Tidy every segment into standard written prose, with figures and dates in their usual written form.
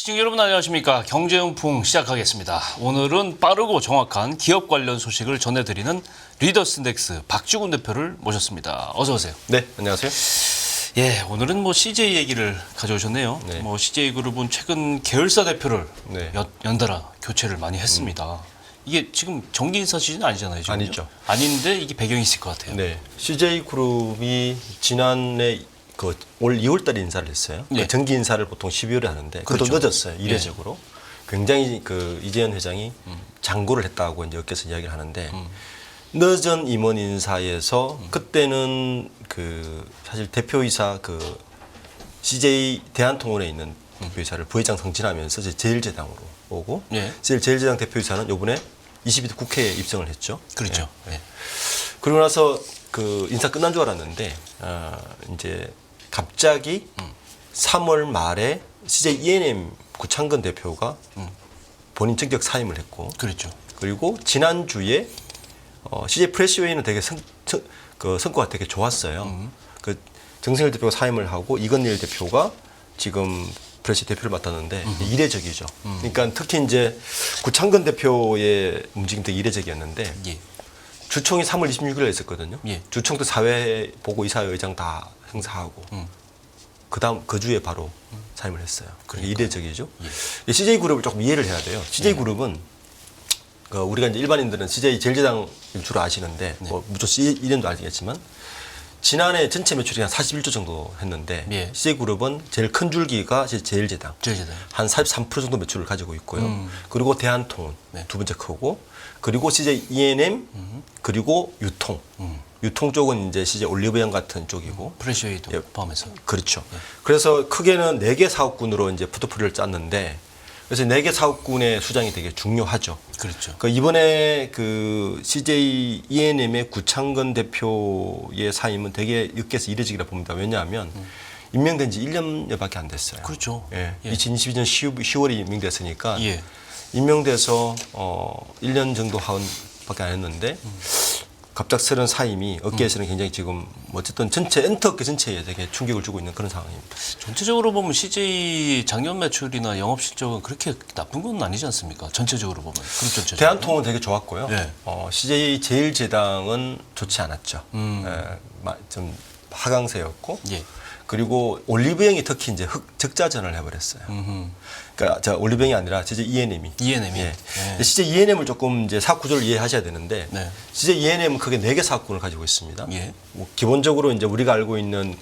시청자 여러분 안녕하십니까. 경제용풍 시작하겠습니다. 오늘은 빠르고 정확한 기업 관련 소식을 전해드리는 리더스인덱스 박주근 대표를 모셨습니다. 어서 오세요. 네, 안녕하세요. 예, 오늘은 CJ 얘기를 가져오셨네요. 네. CJ그룹은 최근 계열사 대표를 네. 연달아 교체를 많이 했습니다. 이게 지금 정기 인사 시즌 아니잖아요. 지금요? 아니죠. 아닌데 이게 배경이 있을 것 같아요. 네, CJ그룹이 지난해 올 2월달에 인사를 했어요. 네. 정기 인사를 보통 12월에 하는데 그것도 그렇죠. 늦었어요. 이례적으로. 굉장히 이재현 회장이 장고를 했다고 이제 엮여서 이야기를 하는데 늦은 임원 인사에서 그때는 사실 대표이사 CJ 대한통운에 있는 대표이사를 부회장 승진하면서 이제 제일제당으로 오고 예. 제일제당 대표이사는 이번에 22대 국회에 입성을 했죠. 그렇죠. 예. 예. 그러고 나서 인사 끝난 줄 알았는데 이제 갑자기 3월 말에 CJ E&M 구창근 대표가 본인 전격 사임을 했고, 그렇죠. 그리고 지난주에 CJ 프레시웨이는 되게 성과가 되게 좋았어요. 정승일 대표가 사임을 하고 이건일 대표가 지금 프레시 대표를 맡았는데 이례적이죠. 그러니까 특히 이제 구창근 대표의 움직임도 이례적이었는데 예. 주총이 3월 26일에 있었거든요. 예. 주총도 사회 보고 이사회장 다 행사하고 그다음 그 주에 바로 사임을 했어요. 그게 이례적이죠. 예. CJ 그룹을 조금 이해를 해야 돼요. CJ 그룹은 우리가 이제 일반인들은 CJ 제일제당 주로 아시는데 무조 이름도 아시겠지만 지난해 전체 매출이 한 41조 정도 했는데 예. CJ 그룹은 제일 큰 줄기가 제일제당 제일제당. 한 43% 정도 매출을 가지고 있고요. 그리고 대한통운 네. 두 번째 크고 그리고 CJ E&M 그리고 유통. 유통 쪽은 이제 CJ 올리브영 같은 쪽이고 프레시웨이도 예. 포함해서. 그렇죠. 그래서 크게는 4개 사업군으로 이제 포트폴리오를 짰는데 그래서 4개 사업군의 수장이 되게 중요하죠. 그렇죠. 이번에 CJ E&M의 구창근 대표의 사임은 되게 엮여서 이례적이라 봅니다. 왜냐하면 임명된 지 1년여밖에 안 됐어요. 그렇죠. 예. 예. 2022년 10월에 임명됐으니까 예. 임명돼서 1년 정도 밖에 안 했는데 갑작스런 사임이 업계에서는 굉장히 지금 어쨌든 전체 엔터업계 전체에 되게 충격을 주고 있는 그런 상황입니다. 전체적으로 보면 CJ 작년 매출이나 영업 실적은 그렇게 나쁜 건 아니지 않습니까? 전체적으로 보면. 그룹 전체적으로. 대한통운 되게 좋았고요. 네. CJ 제일제당은 좋지 않았죠. 좀 하강세였고 예. 그리고 올리브영이 특히 이제 적자전을 해버렸어요. 그러니까 올리브영이 아니라 CJ E&M이. E&M이. 예. 예. CJ E&M을 조금 이제 사업 구조를 이해하셔야 되는데 네. CJ E&M은 크게 4개 사업군을 가지고 있습니다. 예. 기본적으로 이제 우리가 알고 있는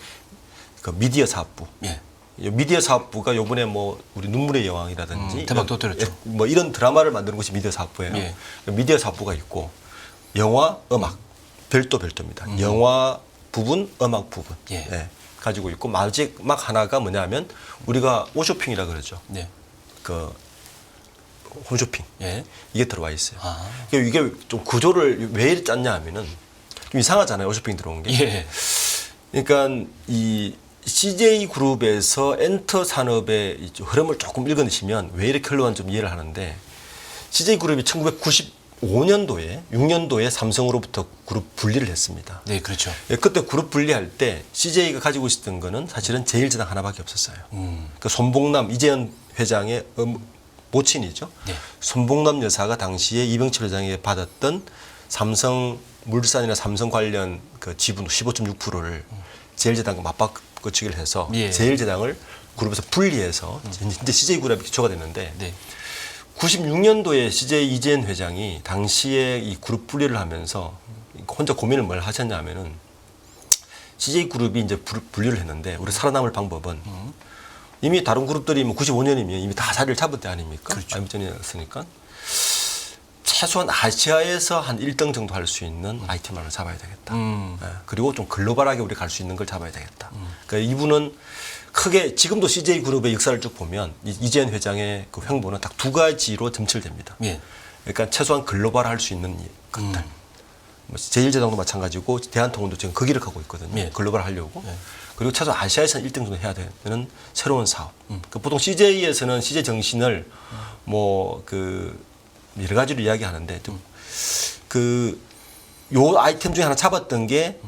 미디어 사업부. 예. 미디어 사업부가 요번에 우리 눈물의 여왕이라든지 대박 터뜨렸죠. 이런 드라마를 만드는 것이 미디어 사업부예요. 예. 미디어 사업부가 있고 영화, 음악 별도입니다. 영화 부분, 음악 부분 예. 가지고 있고 마지막 하나가 뭐냐면 우리가 홈쇼핑이라 그러죠. 네. 홈쇼핑 예. 이게 들어와 있어요. 아. 이게 좀 구조를 왜 이렇게 짰냐 하면은 좀 이상하잖아요. 홈쇼핑 들어온 게. 예. 그러니까 이 CJ 그룹에서 엔터 산업의 이 흐름을 조금 읽어내시면 왜 이렇게 흘러왔는지 좀 이해를 하는데 CJ 그룹이 1995년도에 6년도에 삼성으로부터 그룹 분리를 했습니다. 네, 그렇죠. 그때 그룹 분리할 때 CJ가 가지고 있었던 거는 사실은 제일제당 하나밖에 없었어요. 손봉남 이재현 회장의 모친이죠. 네. 손봉남 여사가 당시에 이병철 회장에게 받았던 삼성물산이나 삼성 관련 지분 15.6%를 제일제당과 맞바꾸기를 해서 예. 제일제당을 그룹에서 분리해서 이제 CJ 그룹이 기초가 됐는데 네. 96년도에 CJ 이재현 회장이 당시에 이 그룹 분리를 하면서 혼자 고민을 뭘 하셨냐면은 CJ 그룹이 이제 분리를 했는데 우리 살아남을 방법은 이미 다른 그룹들이 95년이면 이미 다 자리를 잡을 때 아닙니까? 그렇죠. 아이전이었으니까 최소한 아시아에서 한 1등 정도 할 수 있는 아이템을 하나 잡아야 되겠다. 그리고 좀 글로벌하게 우리 갈 수 있는 걸 잡아야 되겠다. 그러니까 이분은 크게 지금도 CJ 그룹의 역사를 쭉 보면 이재현 회장의 횡보는 딱 2가지로 점철됩니다. 예. 그러니까 최소한 글로벌 할 수 있는 것들. 제일제당도 마찬가지고 대한통운도 지금 그 길을 가고 있거든요. 예. 글로벌 하려고. 예. 그리고 최소한 아시아에서는 1등 정도 해야 되는 새로운 사업. 보통 CJ에서는 CJ 정신을 여러 가지로 이야기하는데 요 아이템 중에 하나 잡았던 게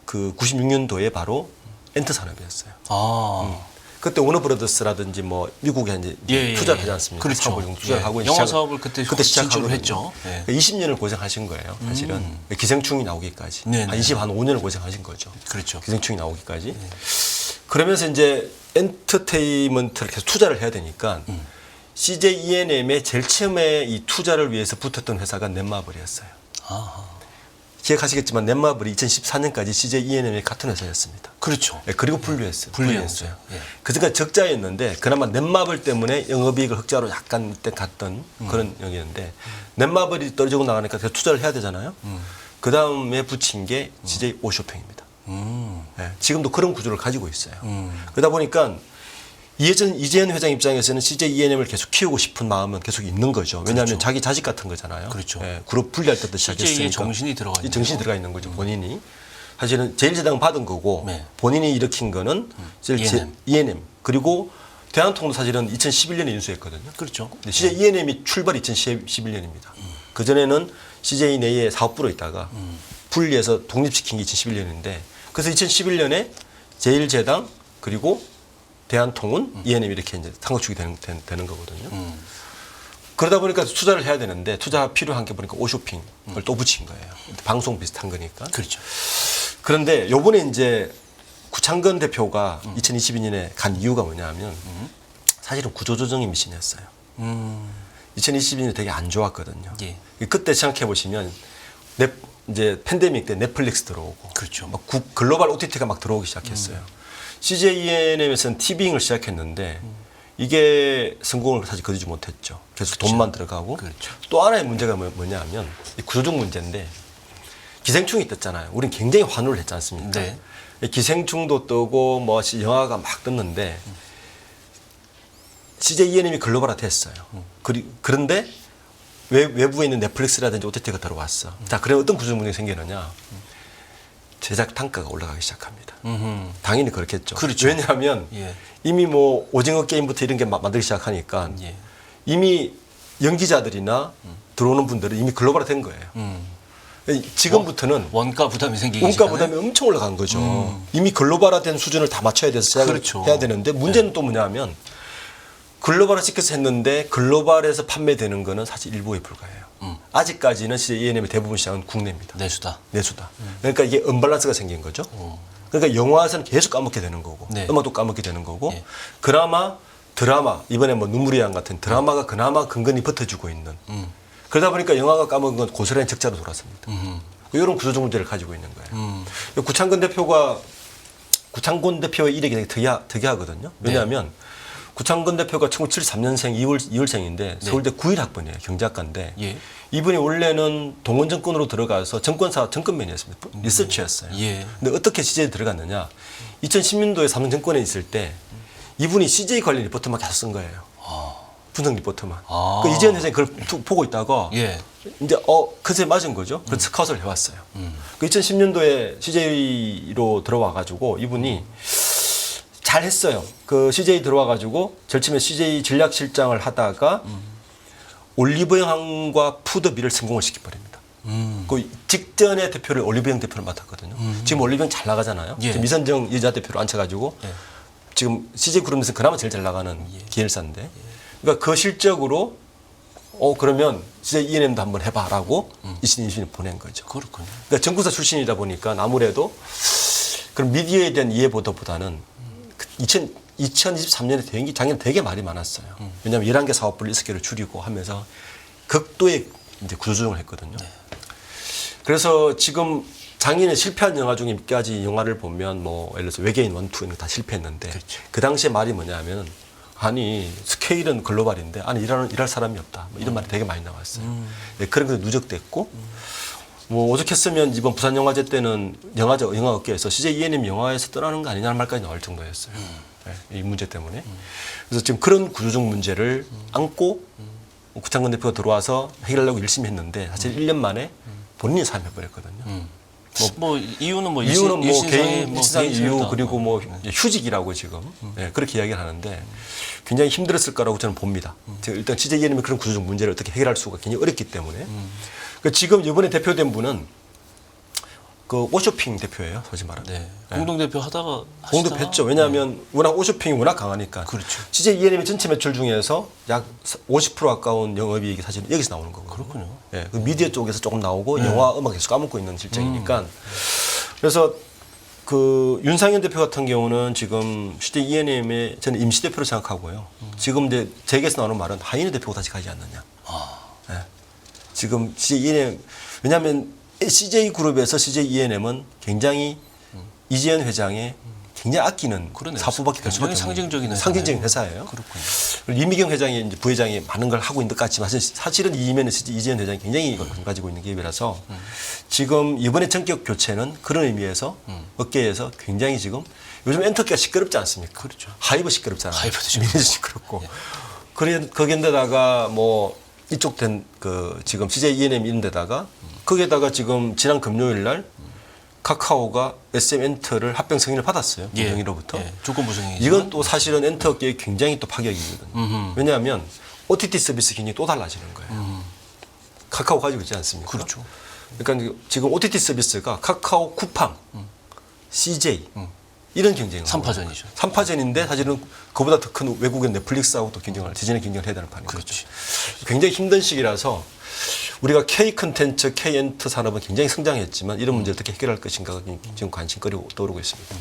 96년도에 바로 엔터 산업이었어요. 아. 그때 워너브라더스라든지 뭐 미국에 이제 투자를 하지 않습니까? 그렇죠. 사업을 투자를 하고 영화 사업을 그때 진출을 시작하거든요. 했죠. 20년을 고생하신 거예요. 사실은 기생충이 나오기까지 네네. 한 25년을 고생하신 거죠. 그렇죠. 기생충이 나오기까지. 그러면서 이제 엔터테인먼트를 계속 투자를 해야 되니까 CJ E&M의 제일 처음에 이 투자를 위해서 붙었던 회사가 넷마블이었어요. 아하. 기억하시겠지만 넷마블이 2014년까지 CJ E&M의 같은 회사였습니다. 그렇죠. 그리고 분류했어요. 분류했어요. 그러니까 적자였는데 그나마 넷마블 때문에 영업이익을 흑자로 약간 그때 갔던 그런 영역이었는데 넷마블이 떨어지고 나가니까 계속 투자를 해야 되잖아요. 그 다음에 붙인 게 CJ 오쇼핑입니다. 지금도 그런 구조를 가지고 있어요. 그러다 보니까 이재현 회장 입장에서는 CJ E&M을 계속 키우고 싶은 마음은 계속 있는 거죠. 왜냐하면 그렇죠. 자기 자식 같은 거잖아요. 그렇죠. 그룹 분리할 때부터 시작했으니까. CJ의 정신이 들어가 있는 정신이 들어가 있는 거죠. 본인이. 사실은 제일제당 받은 거고 네. 본인이 일으킨 거는 E&M. 그리고 대한통도 사실은 2011년에 인수했거든요. 그렇죠. CJ E&M이 출발이 2011년입니다. 그전에는 CJ 내에 사업부로 있다가 분리해서 독립시킨 게 2011년인데 그래서 2011년에 제일제당 그리고 대한통운, E&M 이렇게 이제 삼각축이 되는 거거든요. 그러다 보니까 투자를 해야 되는데 투자가 필요한 게 보니까 오쇼핑을 또 붙인 거예요. 방송 비슷한 거니까. 그렇죠. 그런데 요번에 이제 구창건 대표가 2022년에 간 이유가 뭐냐면 사실은 구조조정의 미신이었어요. 2022년에 되게 안 좋았거든요. 예. 그때 생각해 보시면 이제 팬데믹 때 넷플릭스 들어오고 그렇죠. 막 글로벌 OTT가 막 들어오기 시작했어요. CJ E&M에서는 티빙을 시작했는데 이게 성공을 사실 거두지 못했죠. 계속 돈만 들어가고 그렇죠. 또 하나의 문제가 뭐냐 하면 이 구조적 문제인데 기생충이 떴잖아요. 우린 굉장히 환호를 했지 않습니까? 네. 기생충도 뜨고 뭐 영화가 막 떴는데 CJ E&M이 글로벌화 됐어요. 그런데 외부에 있는 넷플릭스라든지 OTT가 들어왔어. 자, 그래 어떤 구조적 문제가 생기느냐? 제작 단가가 올라가기 시작합니다. 당연히 그렇겠죠. 그렇죠. 왜냐하면 예. 이미 뭐 오징어 게임부터 이런 게 만들기 시작하니까 예. 이미 연기자들이나 들어오는 분들은 이미 글로벌화 된 거예요. 지금부터는 원가 부담이 생기기 원가 시작하네. 부담이 엄청 올라간 거죠. 이미 글로벌화된 수준을 다 맞춰야 돼서 시작을 그렇죠. 해야 되는데 문제는 또 뭐냐면 글로벌화 시켜서 했는데 글로벌에서 판매되는 거는 사실 일부에 불과해요. 아직까지는 CJ E&M의 대부분 시장은 국내입니다. 내수다. 내수다. 그러니까 이게 언밸런스가 생긴 거죠. 그러니까 영화에서는 계속 까먹게 되는 거고 네. 음악도 까먹게 되는 거고 예. 그나마 드라마 이번에 뭐 눈물의 양 같은 드라마가 그나마 근근히 버텨주고 있는 그러다 보니까 영화가 까먹은 건 고스란히 적자로 돌아섭니다. 이런 구조적 문제를 가지고 있는 거예요. 구창건 대표의 이력이 되게 특이하거든요. 왜냐하면 구창건 대표가 1973년생 2월생인데 서울대 9일 학번이에요. 경제학과인데 예. 이분이 원래는 동원정권으로 들어가서 정권사 정권맨이었습니다. 리서치였어요. 예. 근데 어떻게 CJ에 들어갔느냐? 2010년도에 삼성정권에 있을 때 이분이 CJ 관련 리포트만 계속 쓴 거예요. 분석 리포트만. 아. 그 이재현 회장이 그걸 보고 있다가 예. 이제 그새 맞은 거죠. 그래서 스카웃을 해왔어요. 그 2010년도에 CJ로 들어와가지고 이분이 잘 했어요. 그 CJ 들어와가지고 제일 처음에 CJ 전략실장을 하다가 올리브영과 푸드비를 성공을 시켜버립니다. 그 직전에 대표를 올리브영 대표를 맡았거든요. 지금 올리브영 잘 나가잖아요. 예. 지금 이선정 여자 대표로 앉혀가지고 지금 CJ 그룹에서 그나마 제일 잘 나가는 계열사인데 그러니까 그 실적으로 그러면 CJ E&M도 한번 해봐라고 이신이 보낸 거죠. 그렇군요. 그러니까 정부사 출신이다 보니까 아무래도 그런 미디어에 대한 이해보다는 2023년에 작년에 되게 말이 많았어요. 왜냐하면 11개 사업부를 6개를 줄이고 하면서 극도의 이제 구조조정을 했거든요. 네. 그래서 지금 작년에 실패한 영화 중에 몇 가지 영화를 보면 뭐 예를 들어서 외계인 1, 2 이런 거 다 실패했는데 그렇죠. 그 당시에 말이 뭐냐면 아니 스케일은 글로벌인데 아니 일할 사람이 없다. 뭐 이런 말이 되게 많이 나왔어요. 네, 그런 게 누적됐고 뭐 오죽했으면 이번 부산영화제 때는 영화업계에서 CJ E&M 영화에서 떠나는 거 아니냐는 말까지 나올 정도였어요. 네, 이 문제 때문에. 그래서 지금 그런 구조적 문제를 안고 구창건 대표가 들어와서 해결하려고 열심히 했는데 사실 1년 만에 본인이 사임해버렸거든요. 뭐 이유는 뭐 이유는 뭐 일신상의 일시상 이유 개인사유다. 그리고 뭐 휴직이라고 지금 그렇게 이야기를 하는데 굉장히 힘들었을 거라고 저는 봅니다. 제가 일단 CJ E&M의 그런 구조적 문제를 어떻게 해결할 수가 굉장히 어렵기 때문에. 그러니까 지금 이번에 대표된 분은 그 오쇼핑 대표예요, 솔직히 말하면. 네. 공동대표 하다가 공동했죠. 왜냐하면 워낙 오쇼핑이 워낙 강하니까. 그렇죠. CJ E&M의 전체 매출 중에서 약 50% 가까운 영업이익이 사실 여기서 나오는 거거든요. 그렇군요. 예, 그 미디어 쪽에서 조금 나오고 영화, 음악 계속 까먹고 있는 실정이니까. 그래서 그 윤상현 대표 같은 경우는 지금 CJ E&M의 저는 임시 대표로 생각하고요. 지금 이제 재계에서 나오는 말은 하이니 대표가 다시 가지 않느냐. 예. 지금 CJ E&M 왜냐하면 CJ 그룹에서 CJ E&M은 굉장히 이재현 회장의 굉장히 아끼는 그러네요. 사부밖에 될 수밖에 굉장히 없는 상징적인 회사예요. 그렇군요. 그리고 이미경 회장이 이제 부회장이 많은 걸 하고 있는 것 같지만 사실은 이면에 이재현 회장이 굉장히 이걸 가지고 있는 기업이라서 지금 이번에 전격 교체는 그런 의미에서 업계에서 굉장히 지금 요즘 엔터기가 시끄럽지 않습니까? 그렇죠. 하이브 시끄럽잖아요. 하이브도 미니도 시끄럽고. 그래 거기에다가 뭐 이쪽 된 그 지금 CJ E&M 이런 데다가 거기에다가 지금 지난 금요일 날 카카오가 SM 엔터를 합병 승인을 받았어요. 공정위로부터. 예. 조건부 승인. 이건 또 사실은 엔터계에 굉장히 또 파격이거든요. 왜냐하면 OTT 서비스 기능이 또 달라지는 거예요. 카카오 가지고 있지 않습니까? 그렇죠. 그러니까 지금 OTT 서비스가 카카오 쿠팡, CJ 이런 경쟁을 3파전이죠. 3파전인데 사실은 그보다 더 큰 외국의 넷플릭스하고 또 경쟁을 지진의 경쟁을 해야 되는 판이죠. 그렇지. 굉장히 힘든 시기라서 우리가 K 컨텐츠, K 엔터 산업은 굉장히 성장했지만 이런 문제를 어떻게 해결할 것인가가 지금 관심거리로 떠오르고 있습니다.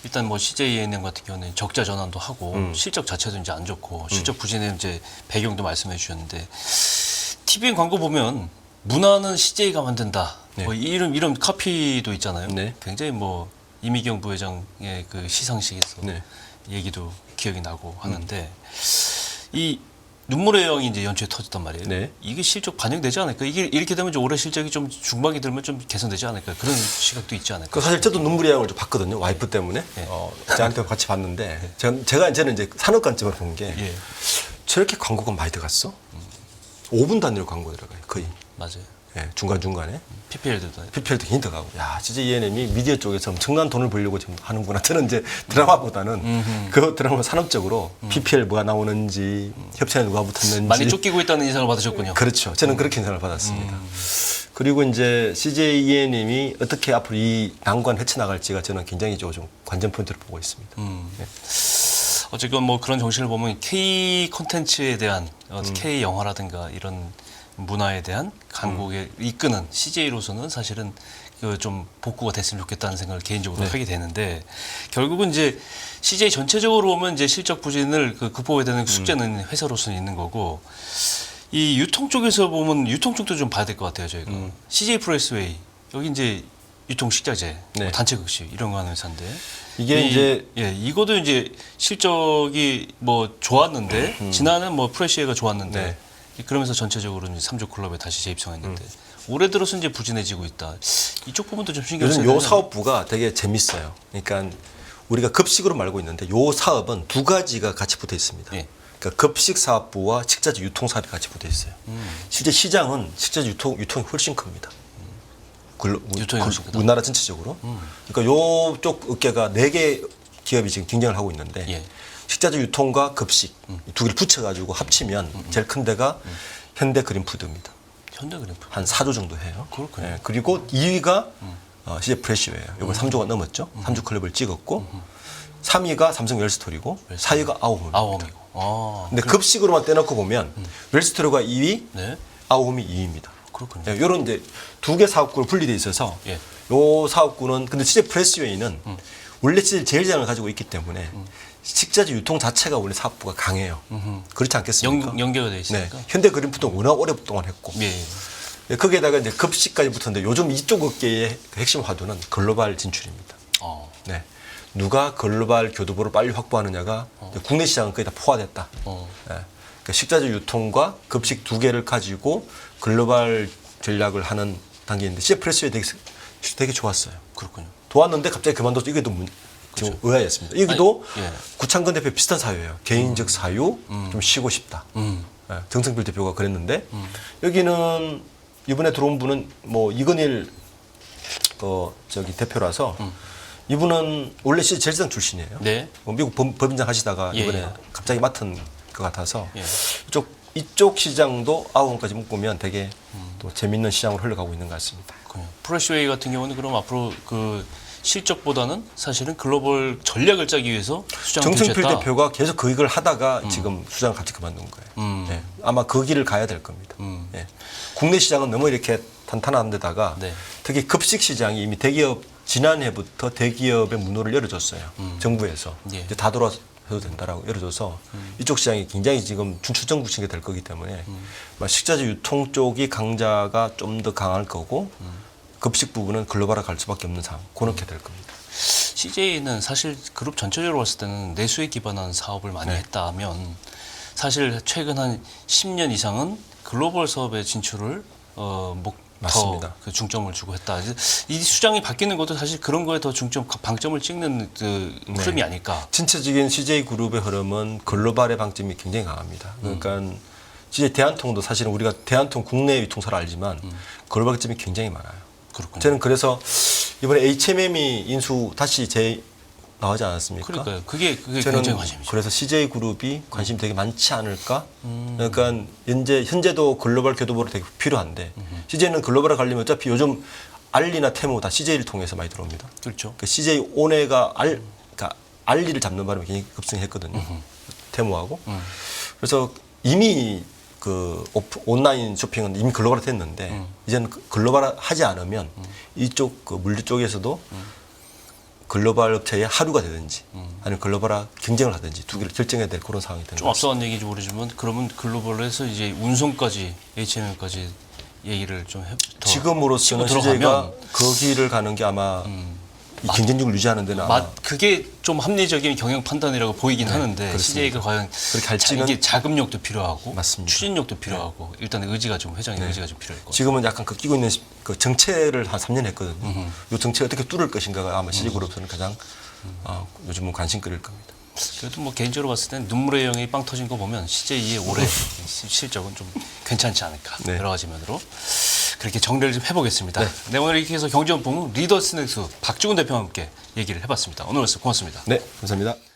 일단 뭐 CJ E&M 같은 경우는 적자 전환도 하고 실적 자체도 이제 안 좋고 실적 부진의 이제 배경도 말씀해 주셨는데 TVN 광고 보면 문화는 CJ가 만든다. 네. 뭐 이런 카피도 있잖아요. 네. 굉장히 뭐 이미경 부회장의 그 시상식에서 네. 얘기도 기억이 나고 하는데 이 눈물의 여왕이 이제 연초에 터졌단 말이에요. 네. 이게 실적 반영되지 않을까? 이게 이렇게 되면 좀 올해 실적이 좀 중반기 들면 좀 개선되지 않을까? 그런 시각도 있지 않을까? 그 사실 저도 눈물의 양을 좀 봤거든요. 와이프 때문에. 네. 저한테 같이 봤는데 저는 이제 산업 관점으로 본 게 예, 저렇게 광고가 많이 들어갔어? 5분 단위로 광고 들어가요. 거의. 맞아요. 예, 중간중간에. PPL도 다. PPL도 굉장히 들어가고. 야, 진짜 ENM이 미디어 쪽에서 엄청난 돈을 벌려고 지금 하는구나. 저는 이제 드라마보다는 그 드라마 산업적으로 PPL 뭐가 나오는지, 협찬에 누가 붙었는지. 많이 쫓기고 있다는 인상을 받으셨군요. 그렇죠. 저는 그렇게 인상을 받았습니다. 그리고 이제 CJ ENM이 어떻게 앞으로 이 난관 헤쳐나갈지가 저는 굉장히 좀 관전 포인트를 보고 있습니다. 네. 어쨌건 뭐 그런 정신을 보면 K 콘텐츠에 대한 K 영화라든가 이런 문화에 대한 강국에 이끄는 CJ로서는 사실은 그 좀 복구가 됐으면 좋겠다는 생각을 개인적으로 하게 되는데 결국은 이제 CJ 전체적으로 보면 이제 실적 부진을 그 극복해야 되는 숙제는 회사로서는 있는 거고 이 유통 쪽에서 보면 유통 쪽도 좀 봐야 될 것 같아요 저희가 CJ 프레스웨이 여기 이제 유통 식자재, 네. 뭐 단체 극식 이런 거 하는 회사인데 이게 이제 이것도 이제 실적이 뭐 좋았는데 지난해 뭐 프레시웨이가 좋았는데 네. 그러면서 전체적으로 이제 3조 클럽에 다시 재입성했는데 올해 들어서 이제 부진해지고 있다. 이쪽 부분도 좀 신경 써야 요즘 요 되는- 사업부가 되게 재밌어요. 그러니까 우리가 급식으로 말고 있는데 요 사업은 두 가지가 같이 붙어 있습니다. 예. 그러니까 급식 사업부와 식자재 유통 사업이 같이 붙어 있어요. 실제 시장은 식자재 유통이 훨씬 큽니다. 유통이 훨씬 크다. 우리나라 전체적으로. 그러니까 요쪽 업계가 4개 기업이 지금 경쟁을 하고 있는데 예. 식자재 유통과 급식 이 두 개를 붙여가지고 합치면 제일 큰 데가 현대 그린푸드입니다. 현대그램프. 한 4조 정도 해요. 그렇군요. 예, 그리고 2위가 CJ 프레시웨어예요. 이거 3조가 넘었죠. 3조 클럽을 찍었고 3위가 삼성 웰스토리고 4위가 아우홈입니다. 아우험이고. 아, 근데 급식으로만 떼놓고 보면 웰스토리가 2위, 네. 아우홈이 2위입니다. 그렇군요. 이런 이제 두 개 사업구로 분리돼 있어서 예. 요 사업구는 근데 CJ 프레시웨이는 원래 CJ 제일장을 가지고 있기 때문에 식자재 유통 자체가 원래 사업부가 강해요. 그렇지 않겠습니까? 연계가 돼 네. 있으니까. 현대 그린푸드는 워낙 오랫동안 했고 예. 네, 거기에다가 이제 급식까지 붙었는데 요즘 이쪽 업계의 그 핵심 화두는 글로벌 진출입니다. 어. 네. 누가 글로벌 교두보를 빨리 확보하느냐가 이제 국내 시장은 거의 다 포화됐다. 어. 네. 그러니까 식자재 유통과 급식 두 개를 가지고 글로벌 전략을 하는 단계인데 CJ 프레스웨이 되게 좋았어요. 그렇군요. 좋았는데 갑자기 그만둬서 이게 또 지금 의아했습니다. 여기도 아니, 예. 구창근 대표 비슷한 사유예요. 개인적 사유, 좀 쉬고 싶다. 예, 정성필 대표가 그랬는데 여기는 이번에 들어온 분은 뭐 이건일 저기 대표라서 이분은 원래 제일장 출신이에요. 네. 뭐 미국 법인장 하시다가 예, 이번에 예. 갑자기 맡은 것 같아서 예. 이쪽 시장도 아우홈까지 묶으면 되게 또 재밌는 시장으로 흘러가고 있는 것 같습니다. 프레시웨이 같은 경우는 그럼 앞으로 그 실적보다는 사실은 글로벌 전략을 짜기 위해서 수장을 정승필 교체했다. 대표가 계속 그 일을 하다가 지금 수장을 갑자기 그만둔 거예요. 예. 아마 그 길을 가야 될 겁니다. 예. 국내 시장은 너무 이렇게 탄탄한 데다가 네. 특히 급식 시장이 이미 대기업 지난해부터 대기업의 문호를 열어줬어요. 정부에서 예. 이제 다 돌아서도 된다라고 열어줘서 이쪽 시장이 굉장히 지금 중추정부층이 될 거기 때문에 아마 식자재 유통 쪽이 강자가 좀 더 강할 거고 급식 부분은 글로벌화 갈 수밖에 없는 상황. 그렇게 될 겁니다. CJ는 사실 그룹 전체적으로 봤을 때는 내수에 기반한 사업을 많이 했다면 사실 최근 한 10년 이상은 글로벌 사업의 진출을 맞습니다. 그 중점을 주고 했다. 이 수장이 바뀌는 것도 사실 그런 거에 더 방점을 찍는 그 흐름이 아닐까. 전체적인 CJ 그룹의 흐름은 글로벌의 방점이 굉장히 강합니다. 그러니까 CJ 대한통도 사실은 우리가 대한통 국내 유통사를 알지만 글로벌 방점이 굉장히 많아요. 그렇군요. 저는 그래서 이번에 HMM이 인수 다시 나오지 않았습니까? 그러니까요. 그게 저는 굉장히 관심이죠. 그래서 CJ 그룹이 관심이 되게 많지 않을까? 그러니까 현재도 글로벌 교두보로 되게 필요한데 CJ는 글로벌에 가려면 어차피 요즘 알리나 테무 다 CJ를 통해서 많이 들어옵니다. 그렇죠. 그 CJ 온해가 그러니까 알리를 잡는 바람에 굉장히 급증했거든요. 테무하고. 그래서 이미 그 온라인 쇼핑은 이미 글로벌화 됐는데 이제는 글로벌화 하지 않으면 이쪽 그 물류 쪽에서도 글로벌 업체의 하류가 되든지 아니면 글로벌화 경쟁을 하든지 두 개를 결정해야 될 그런 상황이 되는 좀 거죠. 앞서간 얘기인지 모르지만 그러면 글로벌에서 이제 운송까지 H&M까지 얘기를 좀 지금으로서는 치고 CJ가 들어가면 거기를 가는 게 아마 이 경쟁력을 유지하는 데는 아마 그게 좀 합리적인 경영 판단이라고 보이긴 하는데 그렇습니다. CJ가 과연 그렇게 할지는 이게 자금력도 필요하고 맞습니다. 추진력도 필요하고 일단 의지가 좀 회장의 의지가 좀 필요할 것 같아요. 지금은 약간 그 끼고 있는 그 정체를 한 3년 했거든요. 이 정체 어떻게 뚫을 것인가가 아마 CJ그룹에서는 가장 요즘은 관심 끌일 겁니다. 그래도 뭐 개인적으로 봤을 땐 눈물의 영이 빵 터진 거 보면 CJ의 올해 실적은 좀 괜찮지 않을까 네. 여러 가지 면으로 그렇게 정리를 좀 해보겠습니다. 네, 오늘 이렇게 해서 경제연봉 리더스넥스 박주근 대표와 함께 얘기를 해봤습니다. 오늘 말씀 고맙습니다. 네, 감사합니다.